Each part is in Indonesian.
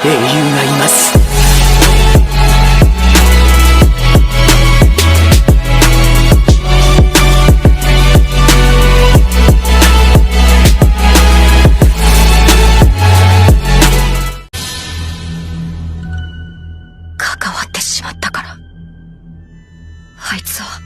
英雄がいます。関わってしまったから、あいつは。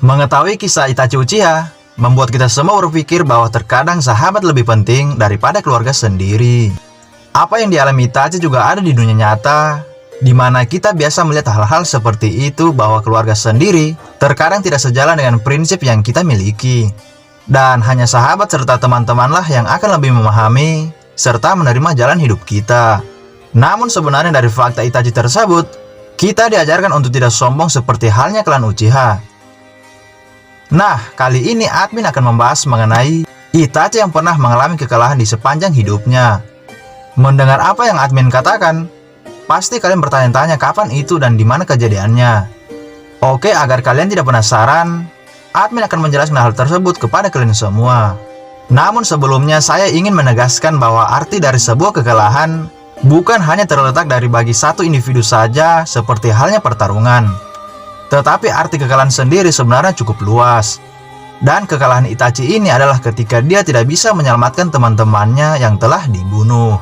Mengetahui kisah Itachi Uchiha membuat kita semua berpikir bahwa terkadang sahabat lebih penting daripada keluarga sendiri. Apa yang dialami Itachi juga ada di dunia nyata, di mana kita biasa melihat hal-hal seperti itu, bahwa keluarga sendiri terkadang tidak sejalan dengan prinsip yang kita miliki. Dan hanya sahabat serta teman-temanlah yang akan lebih memahami serta menerima jalan hidup kita. Namun sebenarnya dari fakta Itachi tersebut, kita diajarkan untuk tidak sombong seperti halnya klan Uchiha. Nah, kali ini admin akan membahas mengenai Itachi yang pernah mengalami kekalahan di sepanjang hidupnya. Mendengar apa yang admin katakan, pasti kalian bertanya-tanya kapan itu dan di mana kejadiannya. Oke, agar kalian tidak penasaran, admin akan menjelaskan hal tersebut kepada kalian semua. Namun sebelumnya saya ingin menegaskan bahwa arti dari sebuah kekalahan bukan hanya terletak dari bagi satu individu saja seperti halnya pertarungan. Tetapi arti kekalahan sendiri sebenarnya cukup luas. Dan kekalahan Itachi ini adalah ketika dia tidak bisa menyelamatkan teman-temannya yang telah dibunuh.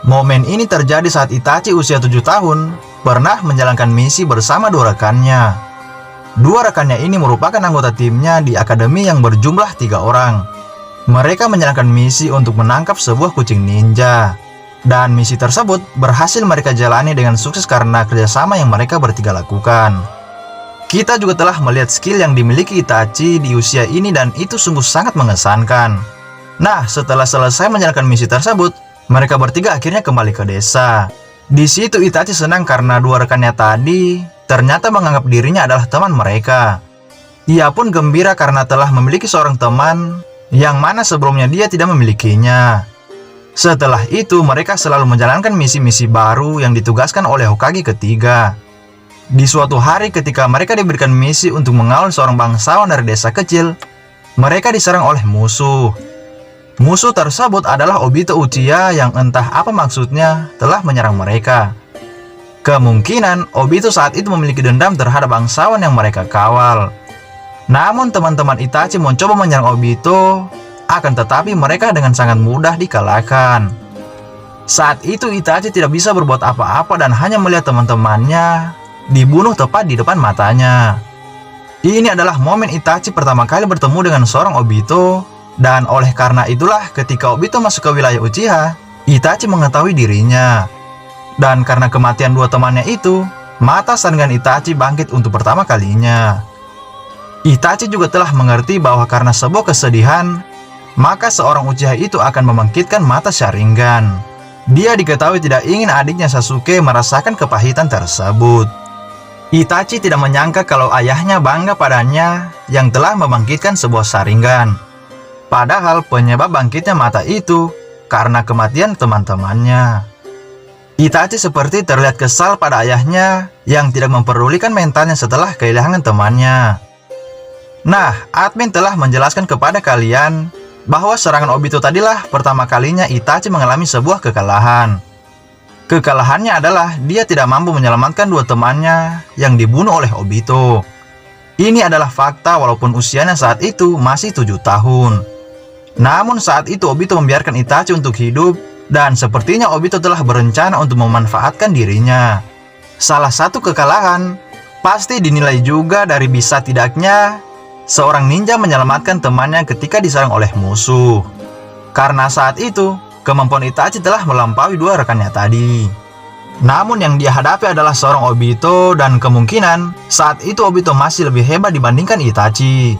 Momen ini terjadi saat Itachi usia 7 tahun pernah menjalankan misi bersama dua rekannya. Dua rekannya ini merupakan anggota timnya di akademi yang berjumlah 3 orang. Mereka menjalankan misi untuk menangkap sebuah kucing ninja. Dan misi tersebut berhasil mereka jalani dengan sukses karena kerjasama yang mereka bertiga lakukan. Kita juga telah melihat skill yang dimiliki Itachi di usia ini dan itu sungguh sangat mengesankan. Nah, setelah selesai menjalankan misi tersebut, mereka bertiga akhirnya kembali ke desa. Di situ Itachi senang karena dua rekannya tadi ternyata menganggap dirinya adalah teman mereka. Ia pun gembira karena telah memiliki seorang teman yang mana sebelumnya dia tidak memilikinya. Setelah itu, mereka selalu menjalankan misi-misi baru yang ditugaskan oleh Hokage ketiga. Di suatu hari ketika mereka diberikan misi untuk mengawal seorang bangsawan dari desa kecil, mereka diserang oleh musuh. Musuh tersebut adalah Obito Uchiha yang entah apa maksudnya telah menyerang mereka. Kemungkinan Obito saat itu memiliki dendam terhadap bangsawan yang mereka kawal. Namun teman-teman Itachi mencoba menyerang Obito, akan tetapi mereka dengan sangat mudah dikalahkan. Saat itu Itachi tidak bisa berbuat apa-apa dan hanya melihat teman-temannya dibunuh tepat di depan matanya. Ini adalah momen Itachi pertama kali bertemu dengan seorang Obito, dan oleh karena itulah ketika Obito masuk ke wilayah Uchiha, Itachi mengetahui dirinya. Dan karena kematian dua temannya itu, mata Sharingan Itachi bangkit untuk pertama kalinya. Itachi juga telah mengerti bahwa karena sebuah kesedihan, maka seorang Uchiha itu akan membangkitkan mata Sharingan. Dia diketahui tidak ingin adiknya Sasuke merasakan kepahitan tersebut. Itachi tidak menyangka kalau ayahnya bangga padanya yang telah membangkitkan sebuah Sharingan. Padahal penyebab bangkitnya mata itu karena kematian teman-temannya. Itachi seperti terlihat kesal pada ayahnya yang tidak memperdulikan mentalnya setelah kehilangan temannya. Nah, admin telah menjelaskan kepada kalian bahwa serangan Obito tadilah pertama kalinya Itachi mengalami sebuah kekalahan. Kekalahannya adalah dia tidak mampu menyelamatkan dua temannya yang dibunuh oleh Obito. Ini adalah fakta walaupun usianya saat itu masih 7 tahun. Namun saat itu Obito membiarkan Itachi untuk hidup dan sepertinya Obito telah berencana untuk memanfaatkan dirinya. Salah satu kekalahan pasti dinilai juga dari bisa tidaknya seorang ninja menyelamatkan temannya ketika diserang oleh musuh. Karena saat itu kemampuan Itachi telah melampaui dua rekannya tadi. Namun yang dia hadapi adalah seorang Obito dan kemungkinan saat itu Obito masih lebih hebat dibandingkan Itachi.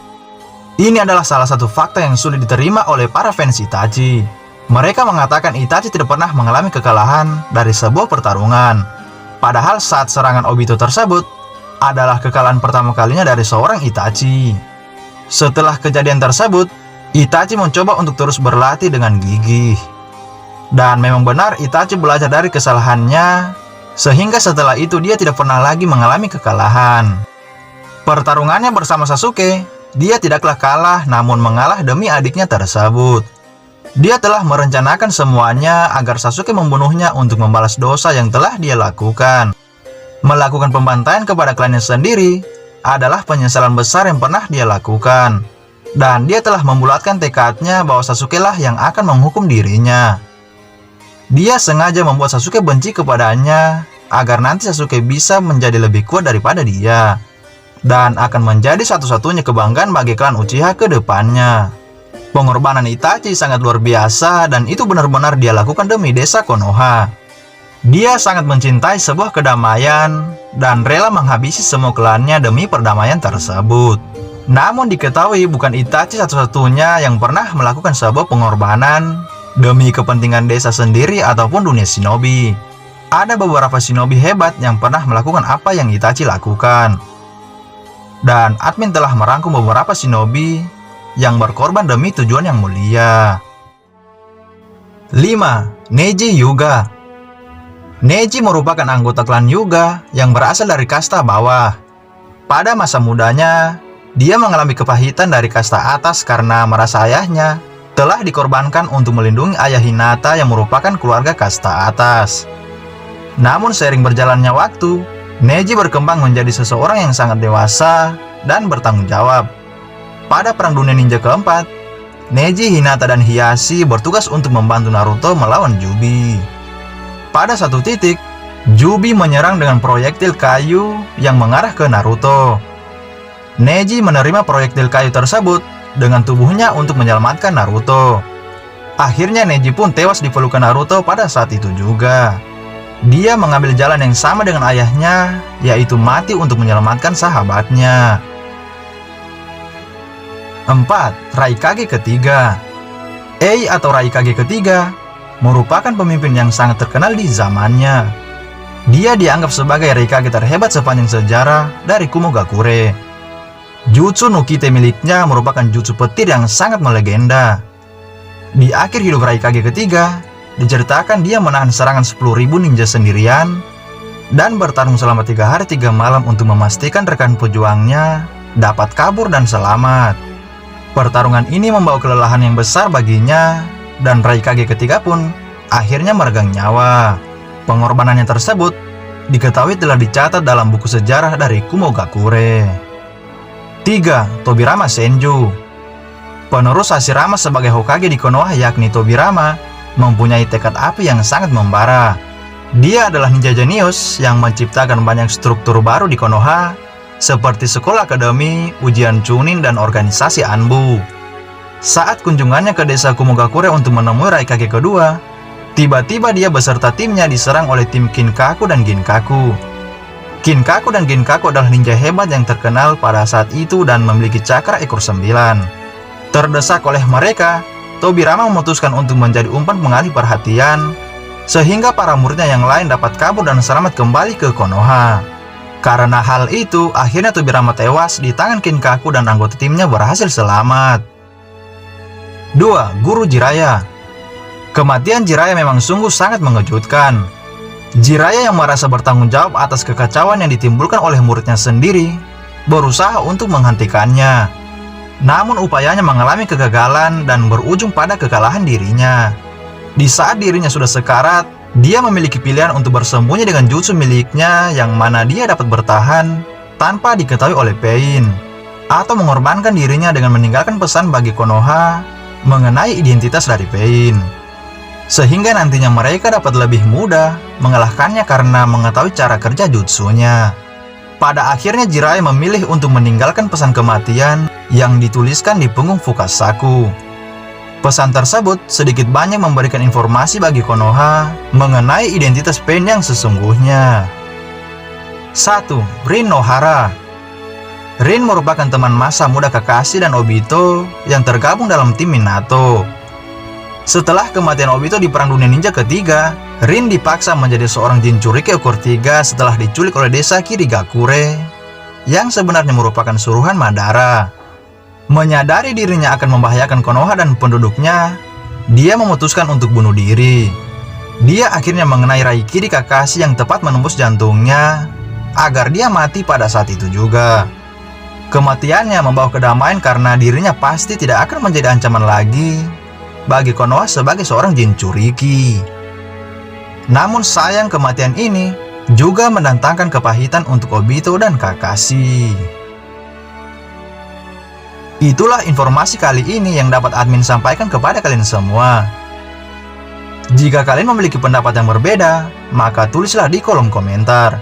Ini adalah salah satu fakta yang sulit diterima oleh para fans Itachi. Mereka mengatakan Itachi tidak pernah mengalami kekalahan dari sebuah pertarungan. Padahal saat serangan Obito tersebut adalah kekalahan pertama kalinya dari seorang Itachi. Setelah kejadian tersebut, Itachi mencoba untuk terus berlatih dengan gigih. Dan memang benar Itachi belajar dari kesalahannya Sehingga setelah itu dia tidak pernah lagi mengalami kekalahan. Pertarungannya bersama Sasuke, dia tidaklah kalah namun mengalah demi adiknya tersebut. Dia telah merencanakan semuanya agar Sasuke membunuhnya untuk membalas dosa yang telah dia lakukan. Melakukan pembantaian kepada klannya sendiri adalah penyesalan besar yang pernah dia lakukan. Dan dia telah membulatkan tekadnya bahwa Sasuke lah yang akan menghukum dirinya. Dia sengaja membuat Sasuke benci kepadanya agar nanti Sasuke bisa menjadi lebih kuat daripada dia dan akan menjadi satu-satunya kebanggaan bagi klan Uchiha ke depannya. Pengorbanan Itachi sangat luar biasa dan itu benar-benar dia lakukan demi desa Konoha. Dia sangat mencintai sebuah kedamaian dan rela menghabisi semua klannya demi perdamaian tersebut. Namun diketahui bukan Itachi satu-satunya yang pernah melakukan sebuah pengorbanan demi kepentingan desa sendiri ataupun dunia shinobi. Ada beberapa shinobi hebat yang pernah melakukan apa yang Itachi lakukan. Dan admin telah merangkum beberapa shinobi yang berkorban demi tujuan yang mulia. 5. Neji Hyuga. Neji merupakan anggota klan Hyuga yang berasal dari kasta bawah. Pada masa mudanya, dia mengalami kepahitan dari kasta atas karena merasa ayahnya telah dikorbankan untuk melindungi ayah Hinata yang merupakan keluarga kasta atas. Namun seiring berjalannya waktu, Neji berkembang menjadi seseorang yang sangat dewasa dan bertanggung jawab. Pada Perang Dunia Ninja keempat, Neji, Hinata, dan Hiashi bertugas untuk membantu Naruto melawan Jubi. Pada satu titik, Jubi menyerang dengan proyektil kayu yang mengarah ke Naruto. Neji menerima proyektil kayu tersebut dengan tubuhnya untuk menyelamatkan Naruto. Akhirnya Neji pun tewas di pelukan Naruto pada saat itu juga. Dia mengambil jalan yang sama dengan ayahnya, yaitu mati untuk menyelamatkan sahabatnya. 4. Raikage ketiga. Ei atau Raikage ketiga merupakan pemimpin yang sangat terkenal di zamannya. Dia dianggap sebagai Raikage terhebat sepanjang sejarah dari Kumogakure. Jutsu no Kite miliknya merupakan jutsu petir yang sangat melegenda. Di akhir hidup Raikage ketiga, diceritakan dia menahan serangan 10.000 ninja sendirian dan bertarung selama 3 hari 3 malam untuk memastikan rekan pejuangnya dapat kabur dan selamat. Pertarungan ini membawa kelelahan yang besar baginya dan Raikage ketiga pun akhirnya meregang nyawa. Pengorbanannya tersebut diketahui telah dicatat dalam buku sejarah dari Kumogakure. 3. Tobirama Senju. Penerus Hashirama sebagai Hokage di Konoha yakni Tobirama mempunyai tekad api yang sangat membara. Dia adalah ninja jenius yang menciptakan banyak struktur baru di Konoha seperti sekolah akademi, ujian Chunin, dan organisasi Anbu. Saat kunjungannya ke desa Kumogakure untuk menemui Raikage kedua, tiba-tiba dia beserta timnya diserang oleh tim Kinkaku dan Ginkaku. Kinkaku dan Ginkaku adalah ninja hebat yang terkenal pada saat itu dan memiliki cakra ekor 9. Terdesak oleh mereka, Tobirama memutuskan untuk menjadi umpan pengalih perhatian, sehingga para muridnya yang lain dapat kabur dan selamat kembali ke Konoha. Karena hal itu, akhirnya Tobirama tewas di tangan Kinkaku dan anggota timnya berhasil selamat. 2. Guru Jiraiya. Kematian Jiraiya memang sungguh sangat mengejutkan. Jiraiya yang merasa bertanggung jawab atas kekacauan yang ditimbulkan oleh muridnya sendiri, berusaha untuk menghentikannya. Namun upayanya mengalami kegagalan dan berujung pada kekalahan dirinya. Di saat dirinya sudah sekarat, dia memiliki pilihan untuk bersembunyi dengan jutsu miliknya yang mana dia dapat bertahan tanpa diketahui oleh Pain, atau mengorbankan dirinya dengan meninggalkan pesan bagi Konoha mengenai identitas dari Pain, sehingga nantinya mereka dapat lebih mudah mengalahkannya karena mengetahui cara kerja jutsunya. Pada akhirnya Jiraiya memilih untuk meninggalkan pesan kematian yang dituliskan di punggung Fukasaku. Pesan tersebut sedikit banyak memberikan informasi bagi Konoha mengenai identitas Pain yang sesungguhnya. 1. Rin Nohara. Rin merupakan teman masa muda Kakashi dan Obito yang tergabung dalam tim Minato. Setelah kematian Obito di Perang Dunia Ninja ketiga, Rin dipaksa menjadi seorang Jinchuriki ekor 3 setelah diculik oleh desa Kirigakure yang sebenarnya merupakan suruhan Madara. Menyadari dirinya akan membahayakan Konoha dan penduduknya, dia memutuskan untuk bunuh diri. Dia akhirnya mengenai Raikiri Kakashi yang tepat menembus jantungnya agar dia mati pada saat itu juga. Kematiannya membawa kedamaian karena dirinya pasti tidak akan menjadi ancaman lagi bagi Konoha sebagai seorang Jinchuriki. Namun sayang kematian ini juga mendatangkan kepahitan untuk Obito dan Kakashi. Itulah informasi kali ini yang dapat admin sampaikan kepada kalian semua. Jika kalian memiliki pendapat yang berbeda, maka tulislah di kolom komentar.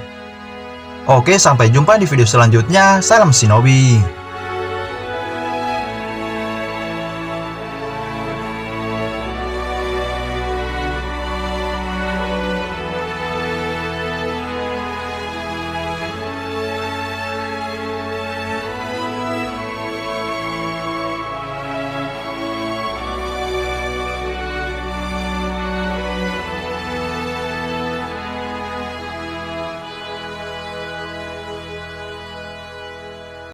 Oke, sampai jumpa di video selanjutnya. Salam Shinobi.